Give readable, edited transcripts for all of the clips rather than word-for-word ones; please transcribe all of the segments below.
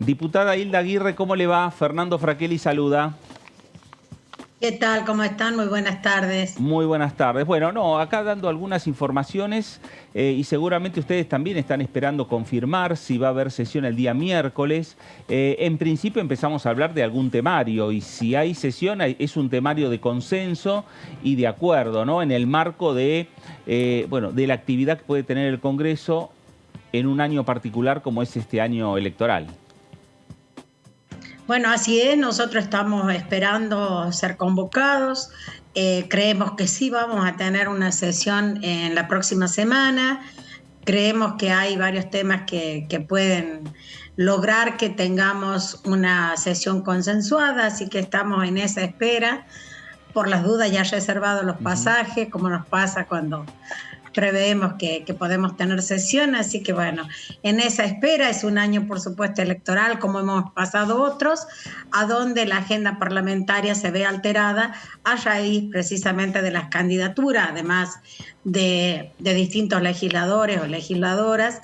Diputada Hilda Aguirre, ¿cómo le va? Fernando Fraquelli saluda. ¿Qué tal? ¿Cómo están? Muy buenas tardes. Muy buenas tardes. Bueno, acá dando algunas informaciones y seguramente ustedes también están esperando confirmar si va a haber sesión el día miércoles. En principio empezamos a hablar de algún temario y si hay sesión es un temario de consenso y de acuerdo, ¿no? En el marco de, de la actividad que puede tener el Congreso en un año particular como es este año electoral. Bueno, así es, nosotros estamos esperando ser convocados, creemos que sí vamos a tener una sesión en la próxima semana, creemos que hay varios temas que pueden lograr que tengamos una sesión consensuada, así que estamos en esa espera. Por las dudas ya reservado los pasajes, como nos pasa cuando preveemos que podemos tener sesión, así que bueno, en esa espera es un año por supuesto electoral como hemos pasado otros, a donde la agenda parlamentaria se ve alterada a raíz precisamente de las candidaturas, además de distintos legisladores o legisladoras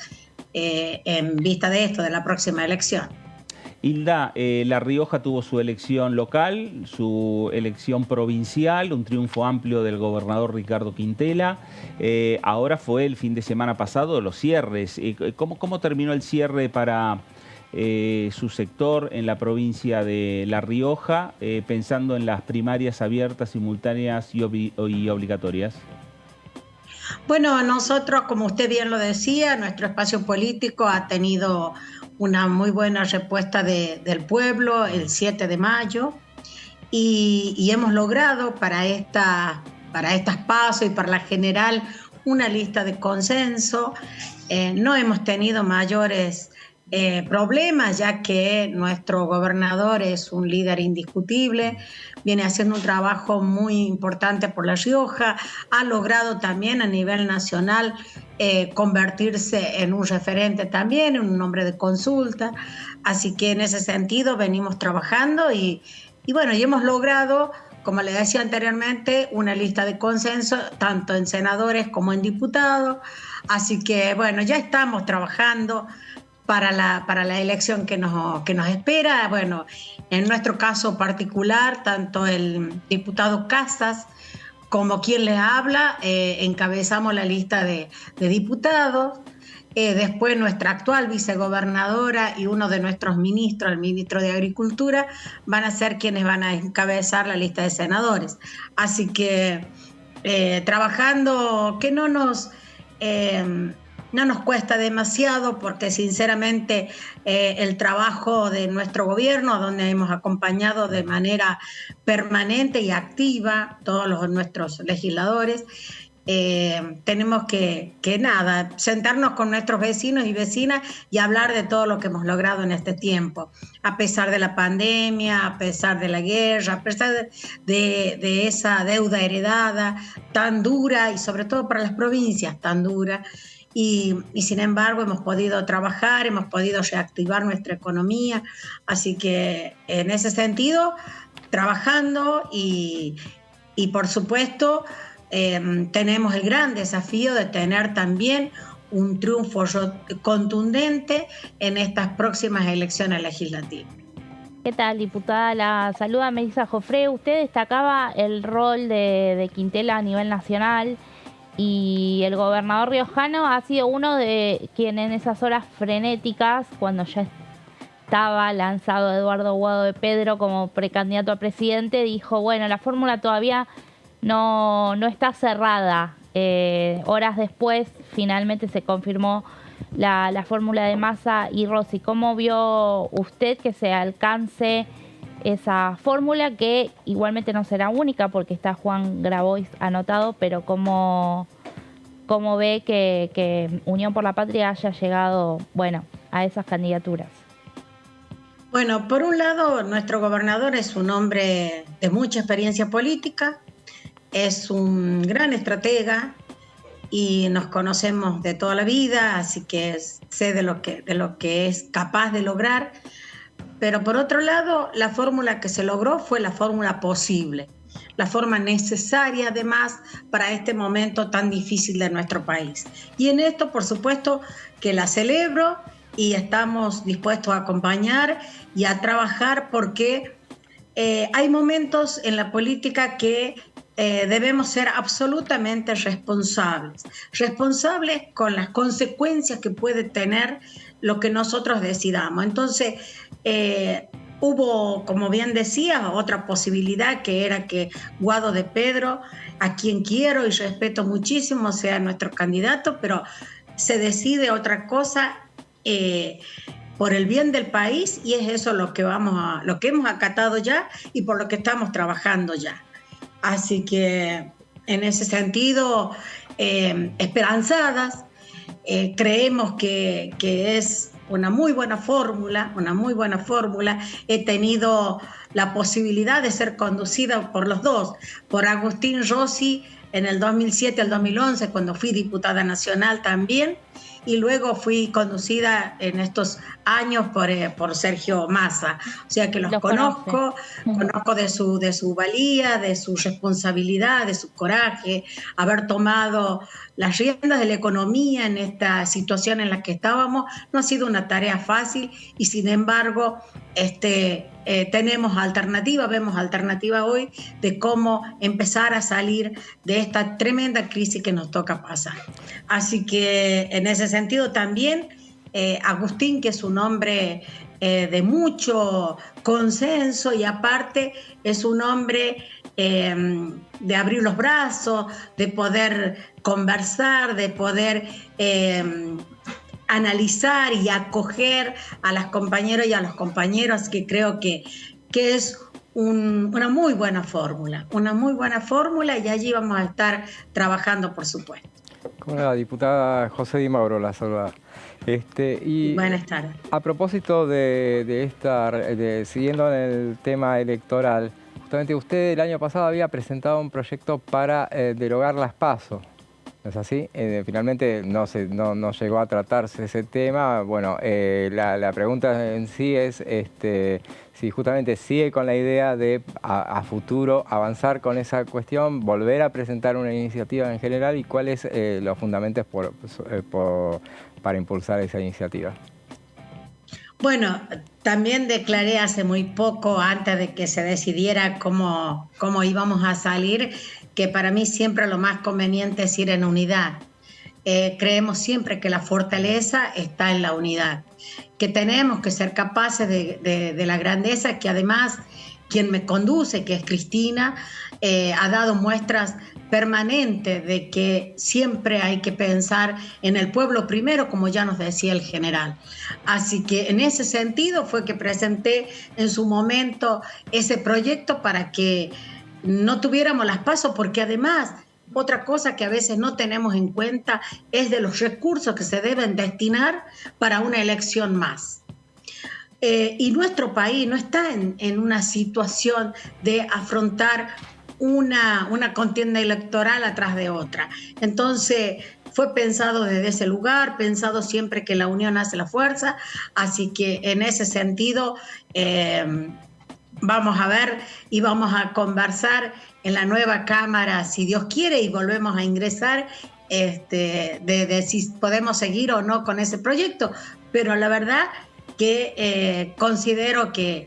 en vista de esto, de la próxima elección. Hilda, La Rioja tuvo su elección local, su elección provincial, un triunfo amplio del gobernador Ricardo Quintela. Ahora fue el fin de semana pasado los cierres. ¿Cómo terminó el cierre para su sector en la provincia de La Rioja, pensando en las primarias abiertas, simultáneas y obligatorias? Bueno, nosotros, como usted bien lo decía, nuestro espacio político ha tenido una muy buena respuesta del pueblo el 7 de mayo y hemos logrado para estas PASO y para la general una lista de consenso. No hemos tenido mayores problemas, ya que nuestro gobernador es un líder indiscutible, viene haciendo un trabajo muy importante por La Rioja, ha logrado también a nivel nacional convertirse en un referente también, en un hombre de consulta, así que en ese sentido venimos trabajando y hemos logrado, como le decía anteriormente, una lista de consenso tanto en senadores como en diputados, así que bueno, ya estamos trabajando para la elección que nos espera. Bueno, en nuestro caso particular, tanto el diputado Casas como quien les habla, encabezamos la lista de diputados. Después nuestra actual vicegobernadora y uno de nuestros ministros, el ministro de Agricultura, van a ser quienes van a encabezar la lista de senadores. Así que trabajando que no nos cuesta demasiado, porque sinceramente el trabajo de nuestro gobierno, donde hemos acompañado de manera permanente y activa todos nuestros legisladores, tenemos que sentarnos con nuestros vecinos y vecinas y hablar de todo lo que hemos logrado en este tiempo, a pesar de la pandemia, a pesar de la guerra, a pesar de esa deuda heredada tan dura y sobre todo para las provincias tan dura. Y sin embargo hemos podido trabajar, hemos podido reactivar nuestra economía, así que en ese sentido, trabajando y por supuesto tenemos el gran desafío de tener también un triunfo contundente en estas próximas elecciones legislativas. ¿Qué tal, diputada? La saluda Melissa Jofré. Usted destacaba el rol de Quintela a nivel nacional y el gobernador riojano ha sido uno de quienes en esas horas frenéticas, cuando ya estaba lanzado Eduardo Guado de Pedro como precandidato a presidente, dijo, bueno, la fórmula todavía no está cerrada. Horas después finalmente se confirmó la fórmula de Massa y Rossi. ¿Cómo vio usted que se alcance esa fórmula, que igualmente no será única porque está Juan Grabois anotado, pero cómo ve que Unión por la Patria haya llegado, a esas candidaturas? Bueno, por un lado, nuestro gobernador es un hombre de mucha experiencia política, es un gran estratega y nos conocemos de toda la vida, así que sé de lo que es capaz de lograr. Pero por otro lado, la fórmula que se logró fue la fórmula posible, la forma necesaria además para este momento tan difícil de nuestro país. Y en esto, por supuesto, que la celebro y estamos dispuestos a acompañar y a trabajar porque hay momentos en la política que debemos ser absolutamente responsables con las consecuencias que puede tener lo que nosotros decidamos. Entonces, hubo, como bien decía, otra posibilidad que era que Guado de Pedro, a quien quiero y respeto muchísimo, sea nuestro candidato, pero se decide otra cosa por el bien del país, y es eso lo que hemos acatado ya y por lo que estamos trabajando ya. Así que en ese sentido, esperanzadas, creemos que es una muy buena fórmula. He tenido la posibilidad de ser conducida por los dos, por Agustín Rossi en el 2007 al 2011, cuando fui diputada nacional también, y luego fui conducida en estos años por Sergio Massa. O sea que los conozco de su valía, de su responsabilidad, de su coraje, haber tomado las riendas de la economía en esta situación en la que estábamos. No ha sido una tarea fácil y sin embargo vemos alternativa hoy de cómo empezar a salir de esta tremenda crisis que nos toca pasar. Así que en ese sentido también Agustín, que es un hombre de mucho consenso y aparte es un hombre de abrir los brazos, de poder conversar, de poder analizar y acoger a las compañeras y a los compañeros, que creo que es una muy buena fórmula, y allí vamos a estar trabajando, por supuesto. Como la diputada José Di Mauro la saluda. Y buenas tardes. A propósito siguiendo en el tema electoral, justamente usted el año pasado había presentado un proyecto para derogar las PASO. ¿No es así? Finalmente no llegó a tratarse ese tema. Bueno, la pregunta en sí es si justamente sigue con la idea de a futuro avanzar con esa cuestión, volver a presentar una iniciativa en general, y cuáles los fundamentos para impulsar esa iniciativa. Bueno, también declaré hace muy poco, antes de que se decidiera cómo íbamos a salir, que para mí siempre lo más conveniente es ir en unidad. Creemos siempre que la fortaleza está en la unidad, que tenemos que ser capaces de la grandeza, que además quien me conduce, que es Cristina, ha dado muestras permanentes de que siempre hay que pensar en el pueblo primero, como ya nos decía el general. Así que en ese sentido fue que presenté en su momento ese proyecto para que no tuviéramos las PASO, porque además otra cosa que a veces no tenemos en cuenta es de los recursos que se deben destinar para una elección más. Y nuestro país no está en una situación de afrontar una contienda electoral atrás de otra. Entonces fue pensado desde ese lugar, pensado siempre que la unión hace la fuerza, así que en ese sentido vamos a ver y vamos a conversar en la nueva Cámara, si Dios quiere, y volvemos a ingresar de si podemos seguir o no con ese proyecto. Pero la verdad que considero que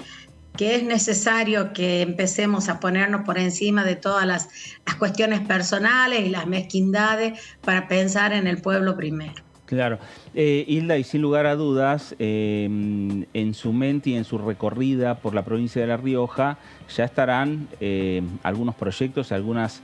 es necesario que empecemos a ponernos por encima de todas las cuestiones personales y las mezquindades para pensar en el pueblo primero. Claro. Hilda, y sin lugar a dudas, en su mente y en su recorrida por la provincia de La Rioja ya estarán algunos proyectos, algunas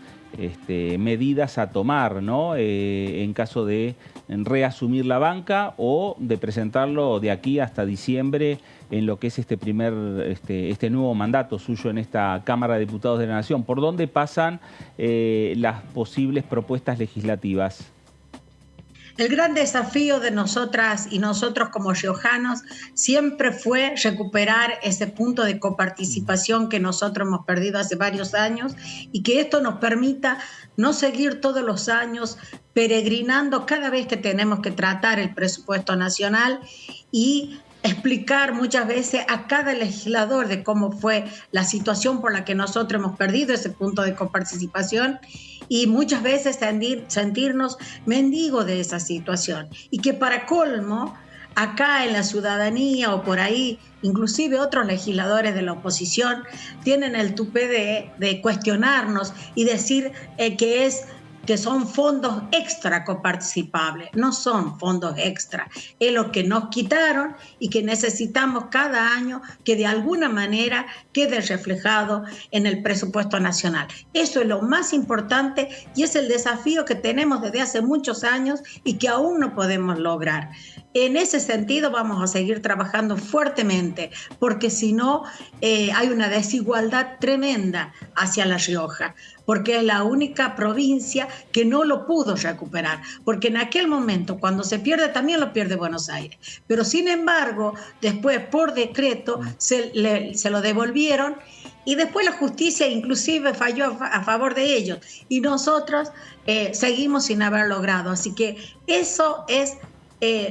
medidas a tomar, ¿no? En caso de reasumir la banca o de presentarlo de aquí hasta diciembre en lo que es este nuevo mandato suyo en esta Cámara de Diputados de la Nación. ¿Por dónde pasan las posibles propuestas legislativas? El gran desafío de nosotras y nosotros como riojanos siempre fue recuperar ese punto de coparticipación que nosotros hemos perdido hace varios años, y que esto nos permita no seguir todos los años peregrinando cada vez que tenemos que tratar el presupuesto nacional y explicar muchas veces a cada legislador de cómo fue la situación por la que nosotros hemos perdido ese punto de coparticipación, y muchas veces sentirnos mendigos de esa situación. Y que para colmo acá en la ciudadanía o por ahí, inclusive otros legisladores de la oposición, tienen el tupé de cuestionarnos y decir que son fondos extra coparticipables. No son fondos extra, es lo que nos quitaron y que necesitamos cada año que de alguna manera quede reflejado en el presupuesto nacional. Eso es lo más importante y es el desafío que tenemos desde hace muchos años y que aún no podemos lograr. En ese sentido vamos a seguir trabajando fuertemente, porque si no hay una desigualdad tremenda hacia La Rioja, porque es la única provincia que no lo pudo recuperar, porque en aquel momento cuando se pierde también lo pierde Buenos Aires, pero sin embargo después por decreto se lo devolvieron y después la justicia inclusive falló a favor de ellos y nosotros seguimos sin haber logrado, así que eso es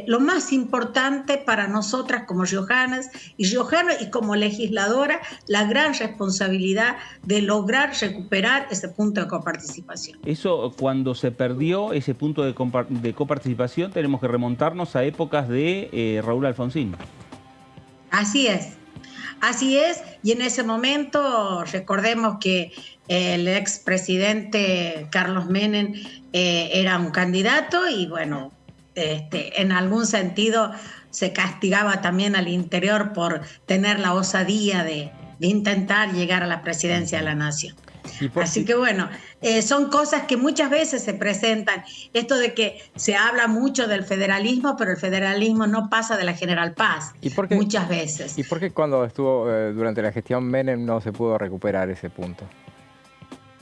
lo más importante para nosotras como riojanas y riojanos y como legisladora, la gran responsabilidad de lograr recuperar ese punto de coparticipación. Eso, cuando se perdió ese punto de coparticipación, tenemos que remontarnos a épocas de Raúl Alfonsín. Así es, y en ese momento recordemos que el expresidente Carlos Menem era un candidato y bueno, en algún sentido se castigaba también al interior por tener la osadía de intentar llegar a la presidencia de la nación. Así que bueno, son cosas que muchas veces se presentan. Esto de que se habla mucho del federalismo, pero el federalismo no pasa de la General Paz, muchas veces. ¿Y por qué cuando estuvo durante la gestión Menem no se pudo recuperar ese punto?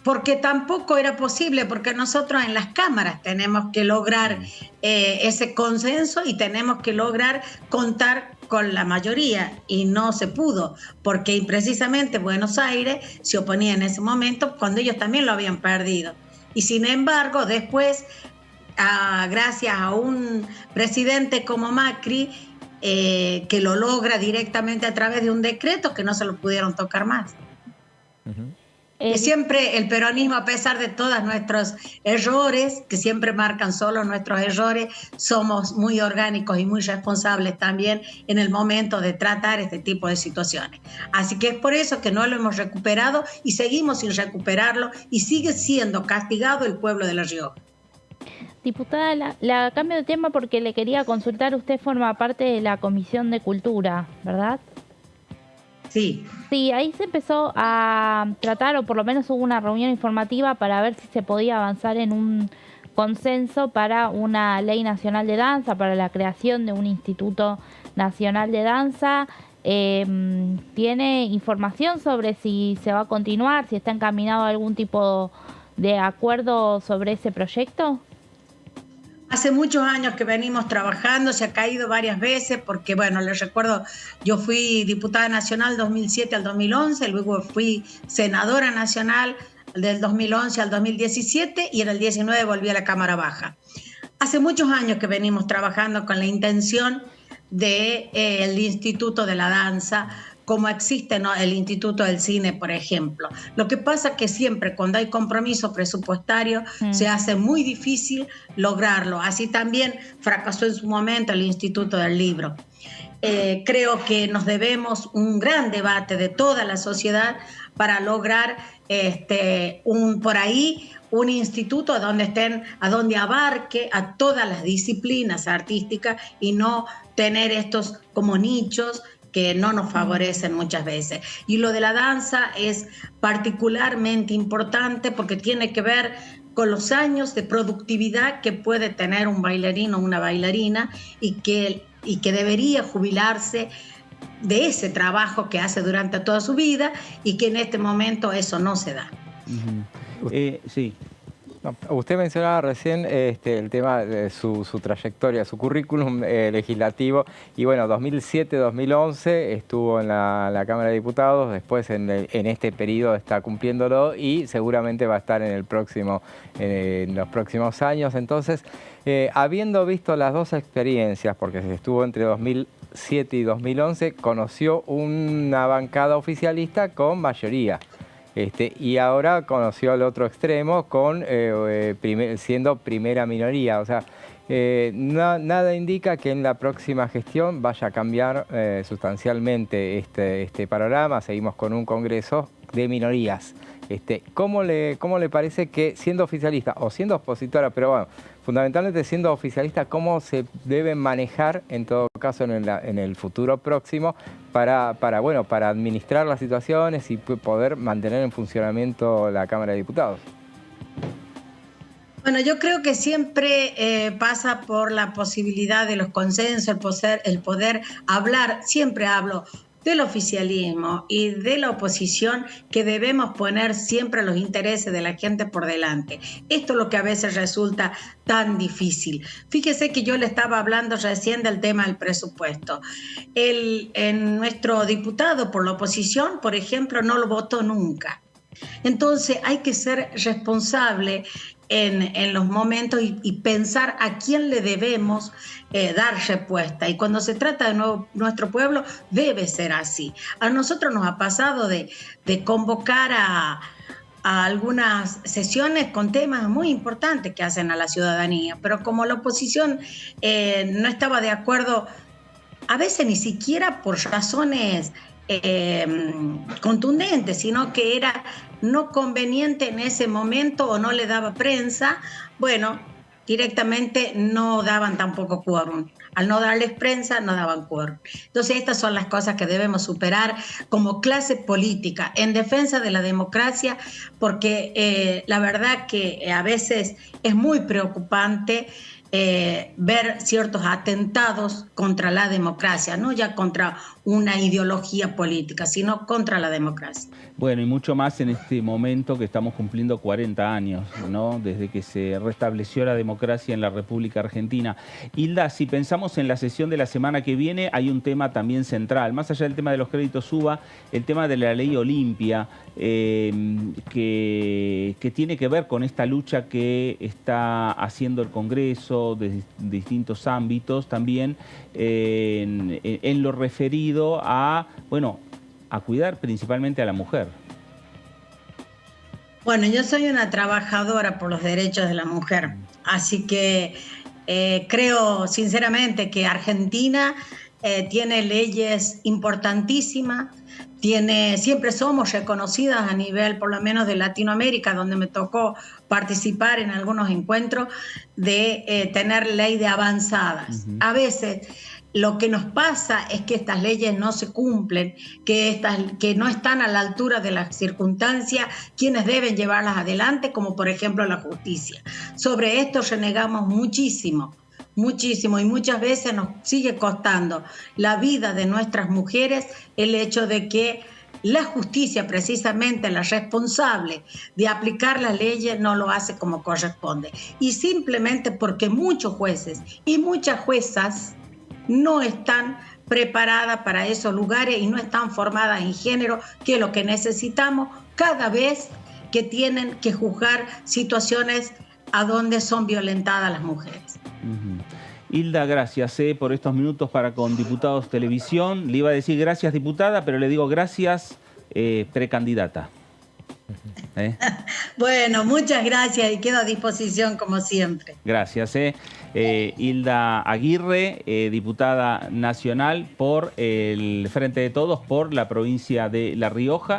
Porque tampoco era posible, porque nosotros en las cámaras tenemos que lograr ese consenso y tenemos que lograr contar con la mayoría y no se pudo, porque precisamente Buenos Aires se oponía en ese momento cuando ellos también lo habían perdido. Y sin embargo, después, gracias a un presidente como Macri, que lo logra directamente a través de un decreto que no se lo pudieron tocar más. Siempre el peronismo, a pesar de todos nuestros errores, que siempre marcan solo nuestros errores, somos muy orgánicos y muy responsables también en el momento de tratar este tipo de situaciones. Así que es por eso que no lo hemos recuperado y seguimos sin recuperarlo y sigue siendo castigado el pueblo de La Rioja. Diputada, la cambio de tema porque le quería consultar, usted forma parte de la Comisión de Cultura, ¿verdad? Sí. Sí, ahí se empezó a tratar, o por lo menos hubo una reunión informativa para ver si se podía avanzar en un consenso para una ley nacional de danza, para la creación de un Instituto Nacional de Danza. ¿Tiene información sobre si se va a continuar, si está encaminado a algún tipo de acuerdo sobre ese proyecto? Hace muchos años que venimos trabajando, se ha caído varias veces porque, bueno, les recuerdo, yo fui diputada nacional 2007 al 2011, luego fui senadora nacional del 2011 al 2017 y en el 19 volví a la Cámara Baja. Hace muchos años que venimos trabajando con la intención del Instituto de la Danza, como existe, ¿no?, el Instituto del Cine, por ejemplo. Lo que pasa es que siempre cuando hay compromiso presupuestario se hace muy difícil lograrlo. Así también fracasó en su momento el Instituto del Libro. Creo que nos debemos un gran debate de toda la sociedad para lograr por ahí un instituto a donde abarque a todas las disciplinas artísticas y no tener estos como nichos que no nos favorecen muchas veces. Y lo de la danza es particularmente importante porque tiene que ver con los años de productividad que puede tener un bailarino o una bailarina y que debería jubilarse de ese trabajo que hace durante toda su vida y que en este momento eso no se da. Sí. No, usted mencionaba recién el tema de su trayectoria, su currículum legislativo, y bueno, 2007-2011 estuvo en la Cámara de Diputados, después en este periodo está cumpliéndolo y seguramente va a estar en los próximos años. Entonces, habiendo visto las dos experiencias, porque se estuvo entre 2007 y 2011, conoció una bancada oficialista con mayoría. Y ahora conoció el otro extremo con siendo primera minoría. O sea, nada indica que en la próxima gestión vaya a cambiar sustancialmente este panorama. Seguimos con un Congreso de minorías. ¿Cómo le parece que siendo oficialista o siendo opositora, pero bueno, fundamentalmente siendo oficialista, cómo se deben manejar en todo caso en el futuro próximo para administrar las situaciones y poder mantener en funcionamiento la Cámara de Diputados? Bueno, yo creo que siempre pasa por la posibilidad de los consensos, el poder hablar, siempre hablo del oficialismo y de la oposición, que debemos poner siempre los intereses de la gente por delante. Esto es lo que a veces resulta tan difícil. Fíjese que yo le estaba hablando recién del tema del presupuesto. Nuestro diputado por la oposición, por ejemplo, no lo votó nunca. Entonces hay que ser responsable en los momentos y pensar a quién le debemos dar respuesta. Y cuando se trata de nuestro pueblo, debe ser así. A nosotros nos ha pasado de convocar a algunas sesiones con temas muy importantes que hacen a la ciudadanía, pero como la oposición no estaba de acuerdo, a veces ni siquiera por razones contundentes, sino que era no conveniente en ese momento o no le daba prensa, bueno, directamente no daban tampoco quórum. Al no darles prensa, no daban quórum. Entonces, estas son las cosas que debemos superar como clase política en defensa de la democracia, porque la verdad que a veces es muy preocupante ver ciertos atentados contra la democracia, no ya contra una ideología política, sino contra la democracia. Bueno, y mucho más en este momento que estamos cumpliendo 40 años, ¿no? Desde que se restableció la democracia en la República Argentina. Hilda, si pensamos en la sesión de la semana que viene, hay un tema también central, más allá del tema de los créditos UBA, el tema de la ley Olimpia, que tiene que ver con esta lucha que está haciendo el Congreso de distintos ámbitos también, en lo referido a, bueno, a cuidar principalmente a la mujer. Bueno, yo soy una trabajadora por los derechos de la mujer, así que creo sinceramente que Argentina tiene leyes importantísimas, siempre somos reconocidas a nivel, por lo menos de Latinoamérica, donde me tocó participar en algunos encuentros, de tener ley de avanzadas. A veces lo que nos pasa es que estas leyes no se cumplen, que no están a la altura de las circunstancias quienes deben llevarlas adelante, como por ejemplo la justicia. Sobre esto renegamos muchísimo, y muchas veces nos sigue costando la vida de nuestras mujeres el hecho de que la justicia, precisamente la responsable de aplicar las leyes, no lo hace como corresponde. Y simplemente porque muchos jueces y muchas juezas no están preparadas para esos lugares y no están formadas en género, que es lo que necesitamos cada vez que tienen que juzgar situaciones a donde son violentadas las mujeres. Hilda, gracias por estos minutos para con Diputados Televisión. Le iba a decir gracias, diputada, pero le digo gracias, precandidata. Bueno, muchas gracias y quedo a disposición como siempre. Gracias. Hilda Aguirre, diputada nacional por el Frente de Todos por la provincia de La Rioja.